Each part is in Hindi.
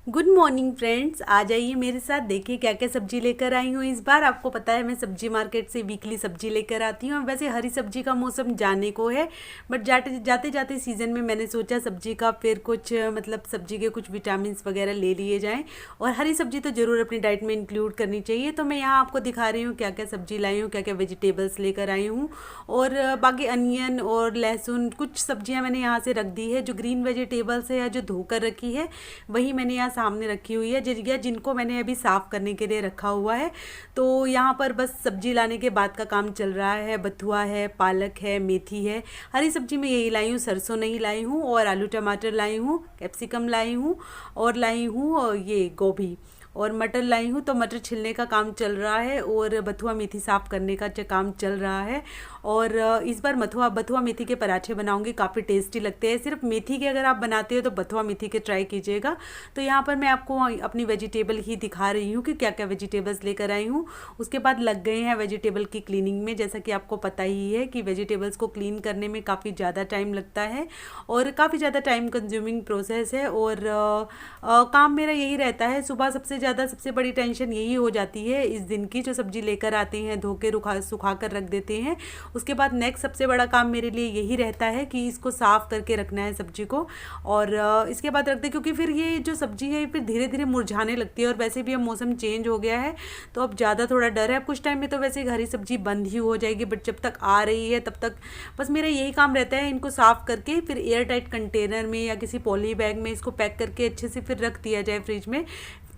गुड मॉर्निंग फ्रेंड्स, आ जाइए मेरे साथ। देखिए क्या क्या सब्जी लेकर आई हूँ इस बार। आपको पता है मैं सब्जी मार्केट से वीकली सब्जी लेकर आती हूँ। वैसे हरी सब्जी का मौसम जाने को है, बट जाते जाते सीज़न में मैंने सोचा सब्जी का फिर कुछ मतलब सब्जी के कुछ विटामिन वगैरह ले लिए जाएँ, और हरी सब्जी तो ज़रूर अपनी डाइट में इंक्लूड करनी चाहिए। तो मैं यहाँ आपको दिखा रही हूँ क्या क्या सब्जी लाई हूँ, क्या क्या वेजिटेबल्स लेकर आई हूँ। और बाकी अनियन और लहसुन कुछ सब्जियाँ मैंने यहाँ से रख दी है। जो ग्रीन वेजिटेबल्स है या जो धोकर रखी है वही मैंने यहाँ सामने रखी हुई है, जिनको मैंने अभी साफ़ करने के लिए रखा हुआ है। तो यहाँ पर बस सब्जी लाने के बाद का काम चल रहा है। बथुआ है, पालक है, मेथी है। हरी सब्जी में यही लाई हूँ, सरसों नहीं लाई हूँ, और आलू टमाटर लाई हूँ, कैप्सिकम लाई हूँ, और लाई हूँ ये गोभी और मटर लाई हूँ। तो मटर छिलने का काम चल रहा है और बथुआ मेथी साफ़ करने का काम चल रहा है। और इस बार बथुआ मेथी के पराठे बनाऊंगी, काफ़ी टेस्टी लगते हैं। सिर्फ मेथी के अगर आप बनाते हो तो बथुआ मेथी के ट्राई कीजिएगा। तो यहाँ पर मैं आपको अपनी वेजिटेबल ही दिखा रही हूँ कि क्या क्या वेजिटेबल्स लेकर आई हूँ। उसके बाद लग गए हैं वेजिटेबल की क्लीनिंग में। जैसा कि आपको पता ही है कि वेजिटेबल्स को क्लीन करने में काफ़ी ज़्यादा टाइम लगता है और काफ़ी ज़्यादा टाइम कंज्यूमिंग प्रोसेस है। और काम मेरा यही रहता है। सुबह सबसे बड़ी टेंशन यही हो जाती है इस दिन की। जो सब्जी लेकर आते हैं धो के सुखा कर रख देते हैं, उसके बाद नेक्स्ट सबसे बड़ा काम मेरे लिए यही रहता है कि इसको साफ़ करके रखना है सब्जी को, और इसके बाद रख दे, क्योंकि फिर ये जो सब्जी है फिर धीरे धीरे मुरझाने लगती है। और वैसे भी अब मौसम चेंज हो गया है तो अब ज़्यादा थोड़ा डर है। अब कुछ टाइम में तो वैसे हरी सब्जी बंद ही हो जाएगी, बट जब तक आ रही है तब तक बस मेरा यही काम रहता है इनको साफ़ करके फिर एयर टाइट कंटेनर में या किसी पॉली बैग में इसको पैक करके अच्छे से फिर रख दिया जाए फ्रिज में,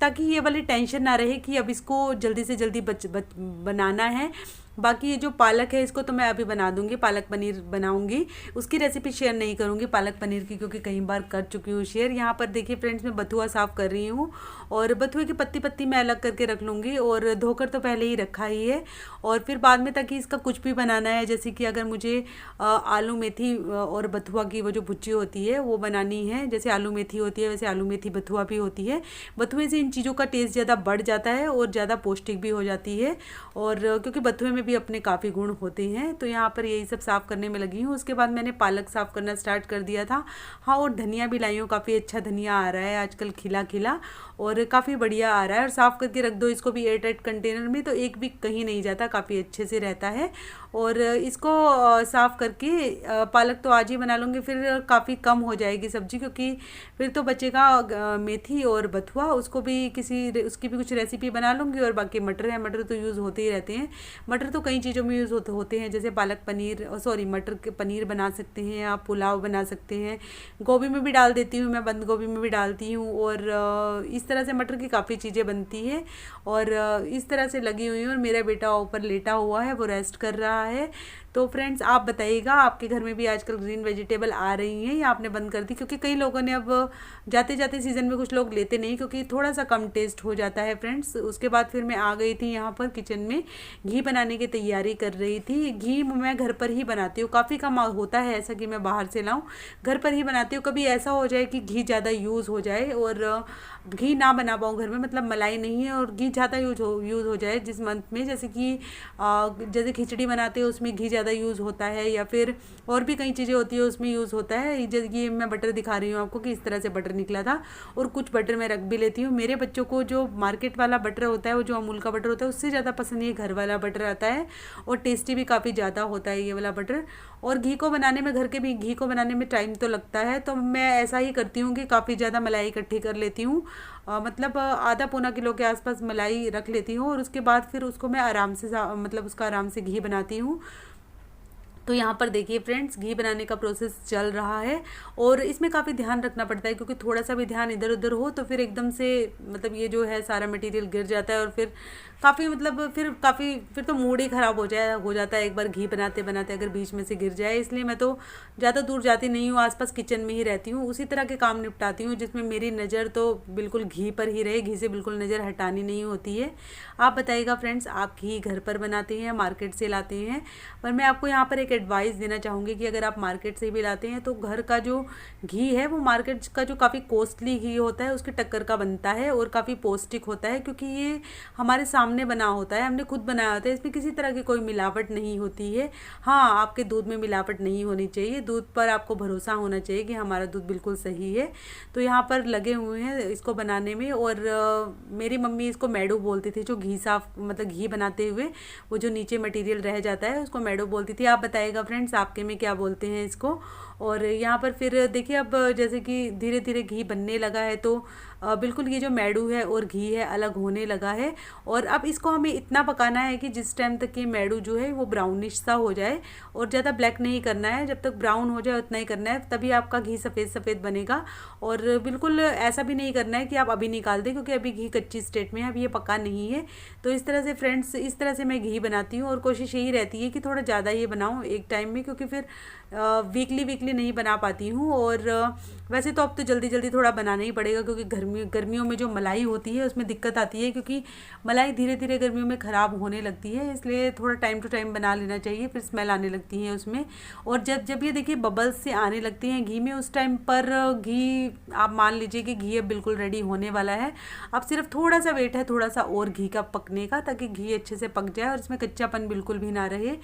ताकि ये वाली टेंशन ना रहे कि अब इसको जल्दी से जल्दी बनाना है। बाकी ये जो पालक है इसको तो मैं अभी बना दूंगी, पालक पनीर बनाऊंगी। उसकी रेसिपी शेयर नहीं करूंगी पालक पनीर की, क्योंकि कई बार कर चुकी हूँ शेयर। यहाँ पर देखिए फ्रेंड्स, मैं बथुआ साफ़ कर रही हूँ और बथुए की पत्ती पत्ती मैं अलग करके रख लूँगी, और धोकर तो पहले ही रखा ही है। और फिर बाद में ताकि इसका कुछ भी बनाना है, जैसे कि अगर मुझे आलू मेथी और बथुआ की वो जो भुज्जी होती है वो बनानी है, जैसे आलू मेथी होती है वैसे आलू मेथी बथुआ भी होती है। बथुए से इन चीज़ों का टेस्ट ज़्यादा बढ़ जाता है और ज़्यादा पौष्टिक भी हो जाती है, और क्योंकि बथुए में भी अपने काफ़ी गुण होते हैं। तो यहाँ पर यही सब साफ़ करने में लगी हूँ। उसके बाद मैंने पालक साफ़ करना स्टार्ट कर दिया था। हाँ, और धनिया भी लाई हूँ, काफ़ी अच्छा धनिया आ रहा है आजकल, खिला खिला और काफ़ी बढ़िया आ रहा है। और साफ़ करके रख दो इसको भी एयर टाइट कंटेनर में, तो एक भी कहीं नहीं जाता, काफ़ी अच्छे से रहता है। और इसको साफ़ करके पालक तो आज ही बना लूँगी, फिर काफ़ी कम हो जाएगी सब्जी, क्योंकि फिर तो बचेगा मेथी और बथुआ, उसको भी उसकी भी कुछ रेसिपी बना लूँगी। और बाकी मटर है, मटर तो यूज़ होते ही रहते हैं। मटर तो कई चीज़ों में यूज़ होते हैं, जैसे पालक पनीर, सॉरी मटर के पनीर बना सकते हैं आप, पुलाव बना सकते हैं। गोभी में भी डाल देती हूँ मैं, बंद गोभी में भी डालती हूँ, और इस तरह से मटर की काफ़ी चीज़ें बनती है। और इस तरह से लगी हुई हूँ, और मेरा बेटा ऊपर लेटा हुआ है, वो रेस्ट कर रहा है। तो फ्रेंड्स आप बताइएगा, आपके घर में भी आजकल ग्रीन वेजिटेबल आ रही हैं या आपने बंद कर दी? क्योंकि कई लोगों ने अब जाते जाते सीज़न में कुछ लोग लेते नहीं, क्योंकि थोड़ा सा कम टेस्ट हो जाता है फ्रेंड्स। उसके बाद फिर मैं आ गई थी यहाँ पर किचन में, घी बनाने की तैयारी कर रही थी। घी मैं घर पर ही बनाती हूँ, काफ़ी कम होता है ऐसा कि मैं बाहर से लाऊं, घर पर ही बनाती हूँ। कभी ऐसा हो जाए कि घी ज़्यादा यूज़ हो जाए और घी ना बना पाऊँ घर में, मतलब मलाई नहीं है और घी ज़्यादा यूज़ हो जाए जिस मंथ में, जैसे कि जैसे खिचड़ी बनाते हैं उसमें घी ज़्यादा यूज़ होता है, या फिर और भी कई चीज़ें होती है उसमें यूज़ होता है। जैसे कि मैं बटर दिखा रही हूँ आपको कि इस तरह से बटर निकला था, और कुछ बटर मैं रख भी लेती हूँ। मेरे बच्चों को जो मार्केट वाला बटर होता है, वो जो अमूल का बटर होता है, उससे ज़्यादा पसंद ये घर वाला बटर आता है, और टेस्टी भी काफ़ी ज़्यादा होता है ये वाला बटर। और घी को बनाने में, घर के भी घी को बनाने में टाइम तो लगता है, तो मैं ऐसा ही करती हूँ कि काफ़ी ज़्यादा मलाई इकट्ठी कर लेती हूँ, मतलब आधा पौना किलो के आसपास मलाई रख लेती हूँ, और उसके बाद फिर उसको मैं आराम से मतलब उसका आराम से घी बनाती हूँ। तो यहाँ पर देखिए फ्रेंड्स, घी बनाने का प्रोसेस चल रहा है, और इसमें काफ़ी ध्यान रखना पड़ता है, क्योंकि थोड़ा सा भी ध्यान इधर उधर हो तो फिर एकदम से मतलब ये जो है सारा मटेरियल गिर जाता है, और फिर काफ़ी मतलब फिर तो मूड ही ख़राब हो जाता है एक बार घी बनाते बनाते अगर बीच में से गिर जाए। इसलिए मैं तो ज़्यादा दूर जाती नहीं हूँ, आसपास किचन में ही रहती हूँ, उसी तरह के काम निपटाती हूँ जिसमें मेरी नज़र तो बिल्कुल घी पर ही रहे, घी से बिल्कुल नज़र हटानी नहीं होती है। आप बताइएगा फ्रेंड्स, आप घी घर पर बनाते हैं या मार्केट से लाते हैं? पर मैं आपको यहाँ पर एक एडवाइस देना चाहूँगी कि अगर आप मार्केट से भी लाते हैं तो घर का जो घी है वो मार्केट का जो काफ़ी कॉस्टली घी होता है उसकी टक्कर का बनता है और काफ़ी पौष्टिक होता है, क्योंकि ये हमारे सामने बना होता है, हमने खुद बनाया होता है, इसमें किसी तरह की कोई मिलावट नहीं होती है। हाँ, आपके दूध में मिलावट नहीं होनी चाहिए, दूध पर आपको भरोसा होना चाहिए कि हमारा दूध बिल्कुल सही है। तो यहाँ पर लगे हुए हैं इसको बनाने में, और मेरी मम्मी इसको मैडू बोलती थी, जो घी साफ मतलब घी बनाते हुए वो जो नीचे मटेरियल रह जाता है उसको मैडू बोलती थी। आप बताइएगा फ्रेंड्स आपके में क्या बोलते हैं इसको। और यहाँ पर फिर देखिए अब जैसे कि धीरे धीरे घी बनने लगा है तो बिल्कुल ये जो मैडू है और घी है अलग होने लगा है। और अब इसको हमें इतना पकाना है कि जिस टाइम तक ये मैडू जो है वो ब्राउनिश सा हो जाए, और ज़्यादा ब्लैक नहीं करना है, जब तक ब्राउन हो जाए उतना ही करना है, तभी आपका घी सफ़ेद सफ़ेद बनेगा। और बिल्कुल ऐसा भी नहीं करना है कि आप अभी निकाल दें, क्योंकि अभी घी कच्ची स्टेट में है, अभी ये पका नहीं है। तो इस तरह से फ्रेंड्स, इस तरह से मैं घी बनाती हूँ, और कोशिश यही रहती है कि थोड़ा ज़्यादा ये बनाऊँ एक टाइम में, क्योंकि फिर वीकली नहीं बना पाती हूँ। और वैसे तो अब तो जल्दी जल्दी थोड़ा बनाना ही पड़ेगा, क्योंकि गर्मियों में जो मलाई होती है उसमें दिक्कत आती है, क्योंकि मलाई धीरे धीरे गर्मियों में ख़राब होने लगती है, इसलिए थोड़ा टाइम टू टाइम बना लेना चाहिए, फिर स्मेल आने लगती है उसमें। और जब ये देखिए बबल्स से आने लगती हैं घी में, उस टाइम पर घी आप मान लीजिए कि घी अब बिल्कुल रेडी होने वाला है। अब सिर्फ थोड़ा सा वेट है, थोड़ा सा और घी का पकने का, ताकि घी अच्छे से पक जाए और इसमें कच्चापन बिल्कुल भी ना रहे,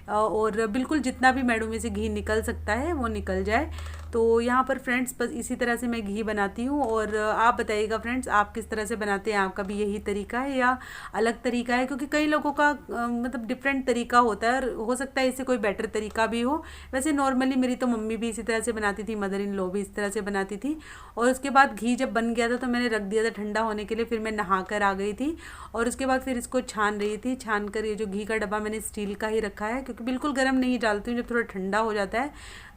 और बिल्कुल जितना भी मैडू में से घी निकल सकता है वो निकल जाए। तो यहाँ पर फ्रेंड्स बस इसी तरह से मैं घी बनाती हूँ। और आप बताइएगा फ्रेंड्स आप किस तरह से बनाते हैं, आपका भी यही तरीका है या अलग तरीका है, क्योंकि कई लोगों का मतलब डिफरेंट तरीका होता है, और हो सकता है इससे कोई बेटर तरीका भी हो। वैसे नॉर्मली मेरी तो मम्मी भी इसी तरह से बनाती थी, मदर इन लॉ भी इस तरह से बनाती थी। और उसके बाद घी जब बन गया था तो मैंने रख दिया था ठंडा होने के लिए, फिर मैं नहा कर आ गई थी, और उसके बाद फिर इसको छान रही थी। छान कर ये जो घी का डब्बा मैंने स्टील का ही रखा है, क्योंकि बिल्कुल गर्म नहीं डालती हूँ, जब थोड़ा ठंडा हो जाता है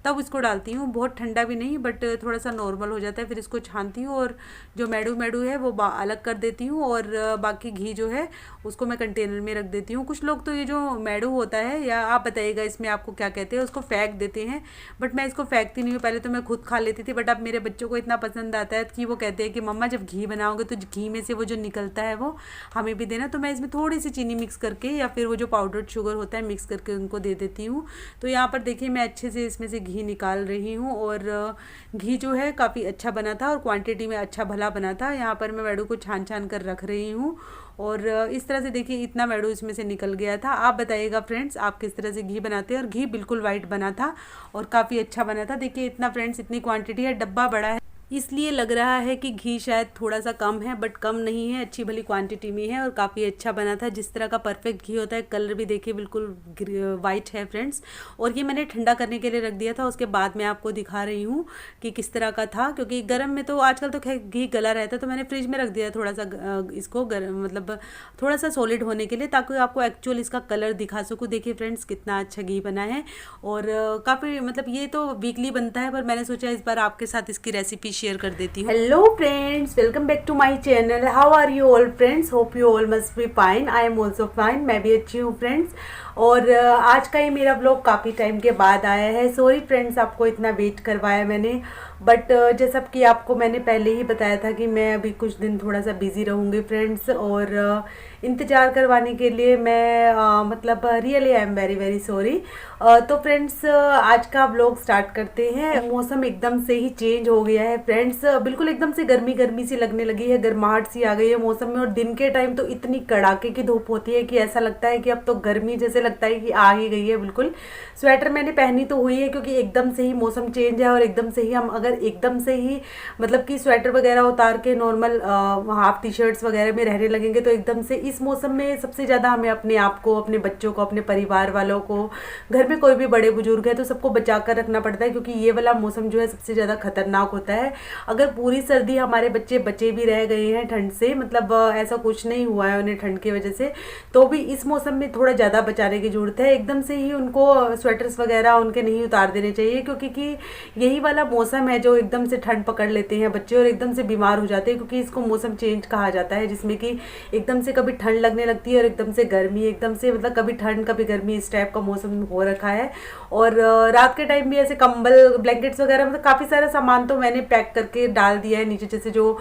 तब इसको डालती हूँ, बहुत ठंडा भी नहीं बट थोड़ा सा नॉर्मल हो जाता है, फिर इसको छानती हूँ और जो मैडू है वो अलग कर देती हूँ, और बाकी घी जो है उसको मैं कंटेनर में रख देती हूँ। कुछ लोग तो ये जो मैडू होता है, या आप बताइएगा इसमें आपको क्या कहते हैं, उसको फेंक देते हैं, बट मैं इसको फेंकती नहीं हूँ। पहले तो मैं खुद खा लेती थी, बट अब मेरे बच्चों को इतना पसंद आता है कि वो कहते हैं कि मम्मा जब घी बनाओगे तो घी में से वो जो निकलता है वो हमें भी देना। तो मैं इसमें थोड़ी सी चीनी मिक्स करके या फिर वो जो पाउडर्ड शुगर होता है मिक्स करके उनको दे देती हूँ। तो यहाँ पर देखिए मैं अच्छे से इसमें से घी निकाल रही हूँ, और घी जो है काफ़ी अच्छा बना था और क्वांटिटी में अच्छा भला बना था। यहाँ पर मैं मैडू को छान छान कर रख रही हूँ, और इस तरह से देखिए इतना मैडू इसमें से निकल गया था। आप बताइएगा फ्रेंड्स आप किस तरह से घी बनाते हैं। और घी बिल्कुल वाइट बना था और काफ़ी अच्छा बना था। देखिए इतना फ्रेंड्स, इतनी क्वांटिटी है, डब्बा बड़ा है, इसलिए लग रहा है कि घी शायद थोड़ा सा कम है, बट कम नहीं है, अच्छी भली क्वांटिटी में है और काफ़ी अच्छा बना था। जिस तरह का परफेक्ट घी होता है, कलर भी देखिए बिल्कुल वाइट है फ्रेंड्स। और ये मैंने ठंडा करने के लिए रख दिया था, उसके बाद मैं आपको दिखा रही हूँ कि किस तरह का था, क्योंकि गर्म में तो आजकल तो खैर घी गला रहता है, तो मैंने फ्रिज में रख दिया थोड़ा सा इसको मतलब थोड़ा सा सॉलिड होने के लिए, ताकि आपको एक्चुअल इसका कलर दिखा सकूँ। देखिए फ्रेंड्स कितना अच्छा घी बना है, और काफ़ी मतलब ये तो वीकली बनता है, पर मैंने सोचा इस बार आपके साथ इसकी रेसिपी शेयर कर देती हूँ। Hello friends, welcome back to my channel. How are you all friends, hope you all must be fine. I am also fine, मैं भी अच्छी हूँ फ्रेंड्स। और आज का ये मेरा ब्लॉग काफ़ी टाइम के बाद आया है। सॉरी फ्रेंड्स आपको इतना वेट करवाया मैंने, बट जैसा कि आपको मैंने पहले ही बताया था कि मैं अभी कुछ दिन थोड़ा सा बिजी रहूँगी फ्रेंड्स, और इंतज़ार करवाने के लिए मैं मतलब really I am very very sorry. तो फ्रेंड्स आज का ब्लॉग स्टार्ट करते हैं। मौसम एकदम से ही चेंज हो गया है फ्रेंड्स, बिल्कुल एकदम से गर्मी गर्मी सी लगने लगी है, गर्माहट सी आ गई है मौसम में। और दिन के टाइम तो इतनी कड़ाके की धूप होती है कि ऐसा लगता है कि अब तो गर्मी जैसे लगता है कि आ ही गई है बिल्कुल। स्वेटर मैंने पहनी तो हुई है, क्योंकि एकदम से ही मौसम चेंज है, और एकदम से ही हम अगर एकदम से ही मतलब कि स्वेटर वगैरह उतार के नॉर्मल हाफ टी शर्ट्स वगैरह में रहने लगेंगे, तो एकदम से इस मौसम में सबसे ज़्यादा हमें अपने आप को, अपने बच्चों को, अपने परिवार वालों को, घर में कोई भी बड़े बुजुर्ग है तो सबको बचा कर रखना पड़ता है, क्योंकि ये वाला मौसम जो है सबसे ज़्यादा खतरनाक होता है। अगर पूरी सर्दी हमारे बच्चे बचे भी रह गए हैं ठंड से, मतलब ऐसा कुछ नहीं हुआ है उन्हें ठंड की वजह से, तो भी इस मौसम में थोड़ा ज़्यादा बचाने की ज़रूरत है। एकदम से ही उनको स्वेटर्स वगैरह उनके नहीं उतार देने चाहिए, क्योंकि यही वाला मौसम है जो एकदम से ठंड पकड़ लेते हैं बच्चे और एकदम से बीमार हो जाते हैं, क्योंकि इसको मौसम चेंज कहा जाता है, जिसमें कि एकदम से कभी ठंड लगने लगती है और एकदम से गर्मी, एकदम से मतलब कभी ठंड कभी गर्मी, इस टाइप का मौसम हो रखा है। और रात के टाइम भी ऐसे कंबल ब्लैंकेट्स वगैरह मतलब काफ़ी सारा सामान तो मैंने पैक करके डाल दिया है नीचे, जैसे जो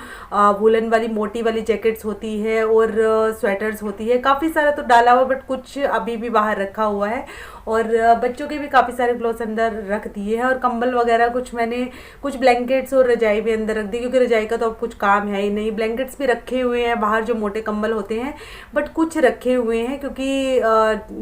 वुलन वाली मोटी वाली जैकेट्स होती है और स्वेटर्स होती है, काफ़ी सारा तो डाला हुआ, बट कुछ अभी भी बाहर रखा हुआ है। और बच्चों के भी काफ़ी सारे क्लोथ्स अंदर रख दिए हैं, और कंबल वगैरह कुछ मैंने कुछ ब्लैंकेट्स और रजाई भी अंदर रख दी, क्योंकि रजाई का तो अब कुछ काम है ही नहीं। ब्लैंकेट्स भी रखे हुए हैं बाहर, जो मोटे कंबल होते हैं, बट कुछ रखे हुए हैं, क्योंकि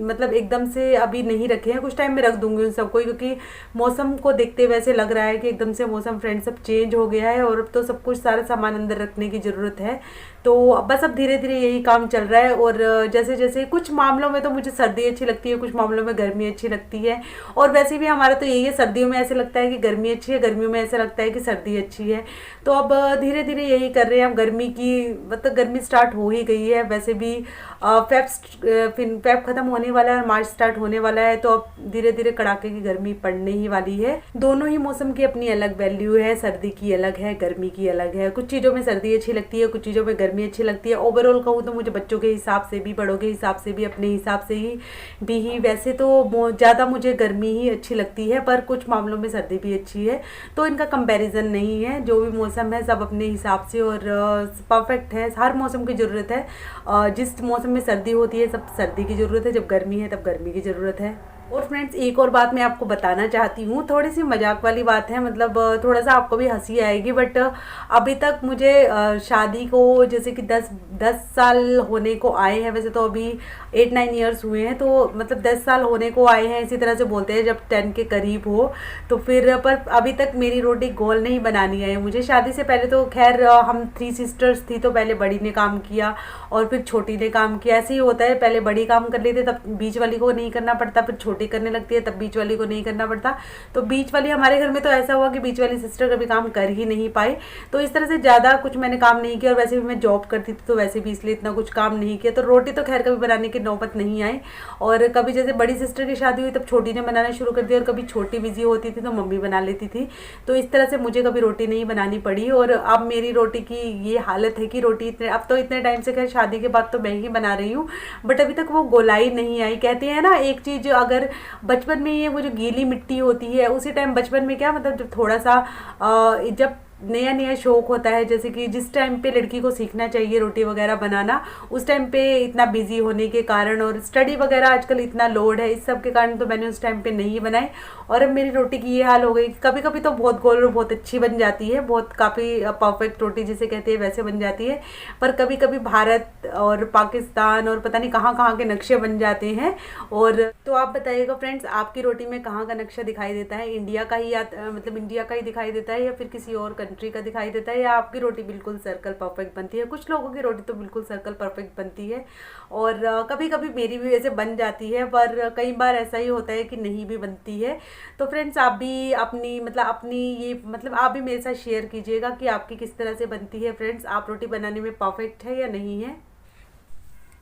मतलब एकदम से अभी नहीं रखे हैं, कुछ टाइम में रख दूंगी उन सबको, क्योंकि मौसम को देखते हुए ऐसे लग रहा है कि एकदम से मौसम फ्रेंड सब चेंज हो गया है, और अब तो सब कुछ सारा सामान अंदर रखने की ज़रूरत है। तो बस अब धीरे धीरे यही काम चल रहा है। और जैसे जैसे कुछ मामलों में तो मुझे सर्दी अच्छी लगती है, कुछ मामलों में गर्मी अच्छी लगती है, और वैसे भी हमारा तो यही है, सर्दियों में ऐसे लगता है कि गर्मी अच्छी है, गर्मियों में ऐसा लगता है कि सर्दी अच्छी है। तो अब धीरे धीरे यही कर रहे हैं। अब गर्मी की मतलब गर्मी स्टार्ट हो ही गई है, वैसे भी फेब खत्म होने वाला है और मार्च स्टार्ट होने वाला है, तो अब धीरे धीरे कड़ाके की गर्मी पड़ने ही वाली है। दोनों ही मौसम की अपनी अलग वैल्यू है, सर्दी की अलग है, गर्मी की अलग है। कुछ चीज़ों में सर्दी अच्छी लगती है, कुछ चीज़ों में गर्मी अच्छी लगती है। ओवरऑल कहूँ तो मुझे बच्चों के हिसाब से भी, बड़ों के हिसाब से भी, अपने हिसाब से ही वैसे तो ज़्यादा मुझे गर्मी ही अच्छी लगती है, पर कुछ मामलों में सर्दी भी अच्छी है। तो इनका कंपैरिजन नहीं है, जो भी मौसम है सब अपने हिसाब से और परफेक्ट है। हर मौसम की ज़रूरत है, जिस मौसम में सर्दी होती है सब सर्दी की ज़रूरत है, जब गर्मी है तब गर्मी की ज़रूरत है। और फ्रेंड्स एक और बात मैं आपको बताना चाहती हूँ, थोड़ी सी मजाक वाली बात है, मतलब थोड़ा सा आपको भी हंसी आएगी, बट अभी तक मुझे शादी को जैसे कि 10 साल होने को आए हैं, वैसे तो अभी 8-9 ईयर्स हुए हैं, तो मतलब 10 साल होने को आए हैं, इसी तरह से बोलते हैं जब 10 के करीब हो। तो फिर पर अभी तक मेरी रोटी गोल नहीं बनानी है मुझे। शादी से पहले तो खैर हम 3 सिस्टर्स थी, तो पहले बड़ी ने काम किया और फिर छोटी ने काम किया, ऐसे ही होता है, पहले बड़ी काम कर लेते तब बीच वाली को नहीं करना पड़ता, फिर छोटी करने लगती है तब बीच वाली को नहीं करना पड़ता। तो बीच वाली हमारे घर में तो ऐसा हुआ कि बीच वाली सिस्टर कभी काम कर ही नहीं पाई, तो इस तरह से ज़्यादा कुछ मैंने काम नहीं किया। और वैसे भी मैं जॉब करती थी, तो वैसे भी इसलिए इतना कुछ काम नहीं किया, तो रोटी तो खैर कभी बनाने की नौबत नहीं आई। और कभी जैसे बड़ी सिस्टर की शादी हुई तब छोटी ने बनाना शुरू कर दिया, और कभी छोटी बिजी होती थी तो मम्मी बना लेती थी, तो इस तरह से मुझे कभी रोटी नहीं बनानी पड़ी। और अब मेरी रोटी की ये हालत है कि रोटी अब तो इतने टाइम से खैर शादी के बाद तो मैं ही बना रही हूँ, बट अभी तक वो गोलाई नहीं आई। कहते हैं ना एक चीज़, अगर बचपन में ये वो जो गीली मिट्टी होती है, उसी टाइम बचपन में क्या मतलब जब थोड़ा सा जब नया नया शौक होता है, जैसे कि जिस टाइम पे लड़की को सीखना चाहिए रोटी वगैरह बनाना, उस टाइम पे इतना बिजी होने के कारण और स्टडी वगैरह आजकल इतना लोड है, इस सब के कारण तो मैंने उस टाइम पे नहीं बनाई। और अब मेरी रोटी की ये हाल हो गई, कभी कभी तो बहुत गोल और बहुत अच्छी बन जाती है, बहुत काफ़ी परफेक्ट रोटी जिसे कहते हैं वैसे बन जाती है, पर कभी कभी भारत और पाकिस्तान और पता नहीं कहाँ कहाँ के नक्शे बन जाते हैं। और तो आप बताइएगा फ्रेंड्स, आपकी रोटी में कहाँ का नक्शा दिखाई देता है? इंडिया का ही मतलब इंडिया का ही दिखाई देता है, या फिर किसी और कंट्री का दिखाई देता है, या आपकी रोटी बिल्कुल सर्कल परफेक्ट बनती है? कुछ लोगों की रोटी तो बिल्कुल सर्कल परफेक्ट बनती है, और कभी कभी मेरी भी वैसे बन जाती है, पर कई बार ऐसा ही होता है कि नहीं भी बनती है। तो फ्रेंड्स आप भी आप भी मेरे साथ शेयर कीजिएगा कि आपकी किस तरह से बनती है। फ्रेंड्स आप रोटी बनाने में परफेक्ट है या नहीं है?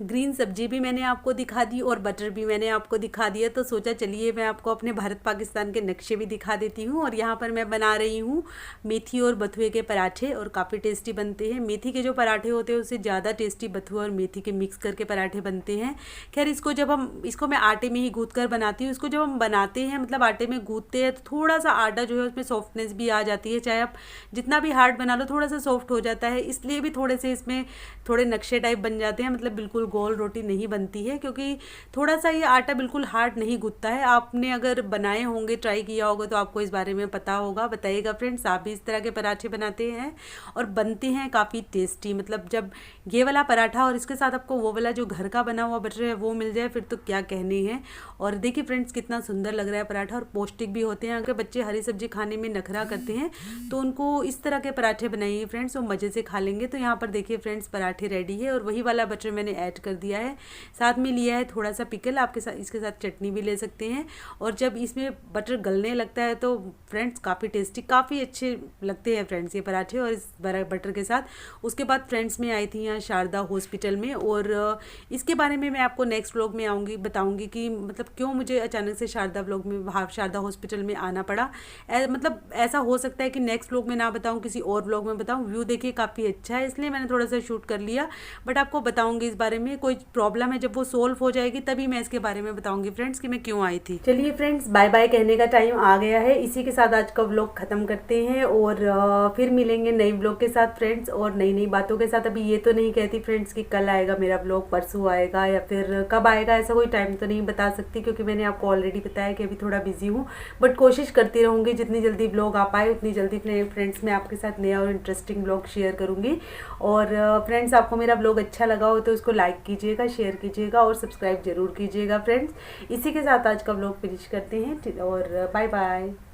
ग्रीन सब्जी भी मैंने आपको दिखा दी और बटर भी मैंने आपको दिखा दिया, तो सोचा चलिए मैं आपको अपने भारत पाकिस्तान के नक्शे भी दिखा देती हूँ। और यहाँ पर मैं बना रही हूँ मेथी और बथुए के पराठे, और काफ़ी टेस्टी बनते हैं। मेथी के जो पराठे होते हैं उससे ज़्यादा टेस्टी बथुआ और मेथी के मिक्स करके पराठे बनते हैं। खैर इसको मैं आटे में ही गूँथ कर बनाती हूँ। इसको जब हम बनाते हैं मतलब आटे में गूँथते हैं, तो थोड़ा सा आटा जो है उसमें सॉफ्टनेस भी आ जाती है, चाहे आप जितना भी हार्ड बना लो थोड़ा सा सॉफ्ट हो जाता है, इसलिए भी थोड़े से इसमें थोड़े नक्शे टाइप बन जाते हैं, मतलब बिल्कुल गोल रोटी नहीं बनती है, क्योंकि थोड़ा सा ये आटा बिल्कुल हार्ड नहीं गूंथता है। आपने अगर बनाए होंगे, ट्राई किया होगा, तो आपको इस बारे में पता होगा। बताइएगा फ्रेंड्स, आप भी इस तरह के पराठे बनाते हैं और बनते हैं काफ़ी टेस्टी। मतलब जब ये वाला पराठा और इसके साथ आपको वो वाला जो घर का बना हुआ बटर है वो मिल जाए, फिर तो क्या कहने हैं। और देखिए फ्रेंड्स कितना सुंदर लग रहा है पराठा, और पौष्टिक भी होते हैं। अगर बच्चे हरी सब्जी खाने में नखरा करते हैं तो उनको इस तरह के पराठे बनाइए फ्रेंड्स, वो मज़े से खा लेंगे। तो यहाँ पर देखिए फ्रेंड्स पराठे रेडी है, और वही वाला बटर मैंने ऐड ऐड कर दिया है। साथ में लिया है थोड़ा सा पिकल, आपके साथ इसके साथ चटनी भी ले सकते हैं। और जब इसमें बटर गलने लगता है तो फ्रेंड्स काफ़ी टेस्टी, काफ़ी अच्छे लगते हैं फ्रेंड्स ये पराठे और इस बटर के साथ। उसके बाद फ्रेंड्स मैं आई थी यहाँ शारदा हॉस्पिटल में, और इसके बारे में मैं आपको नेक्स्ट व्लॉग में बताऊंगी कि मतलब क्यों मुझे अचानक से शारदा हॉस्पिटल में आना पड़ा। मतलब ऐसा हो सकता है कि नेक्स्ट व्लॉग में ना बताऊं, किसी और व्लॉग में बताऊं। व्यू देखिए काफ़ी अच्छा है, इसलिए मैंने थोड़ा सा शूट कर लिया, बट आपको बताऊंगी इस बारे में। कोई प्रॉब्लम है जब वो सोल्व हो जाएगी तभी मैं इसके बारे में बताऊंगी फ्रेंड्स कि मैं क्यों आई थी। चलिए फ्रेंड्स, बाय बाय कहने का टाइम आ गया है। इसी के साथ आज का व्लॉग खत्म करते हैं और फिर मिलेंगे नई व्लॉग के साथ फ्रेंड्स, और नई नई बातों के साथ। अभी ये तो नहीं कहती फ्रेंड्स कि कल आएगा मेरा व्लॉग, परसों आएगा या फिर कब आएगा, ऐसा कोई टाइम तो नहीं बता सकती, क्योंकि मैंने आपको ऑलरेडी बताया कि अभी थोड़ा बिजी हूँ। बट कोशिश करती रहूँगी जितनी जल्दी व्लॉग आ पाए उतनी जल्दी फ्रेंड्स मैं आपके साथ नया और इंटरेस्टिंग व्लॉग शेयर करूँगी। और फ्रेंड्स, आपको मेरा व्लॉग अच्छा लगा हो तो उसको लाइक कीजिएगा, शेयर कीजिएगा और सब्सक्राइब जरूर कीजिएगा फ्रेंड्स। इसी के साथ आज का व्लॉग फिनिश करते हैं और बाय बाय।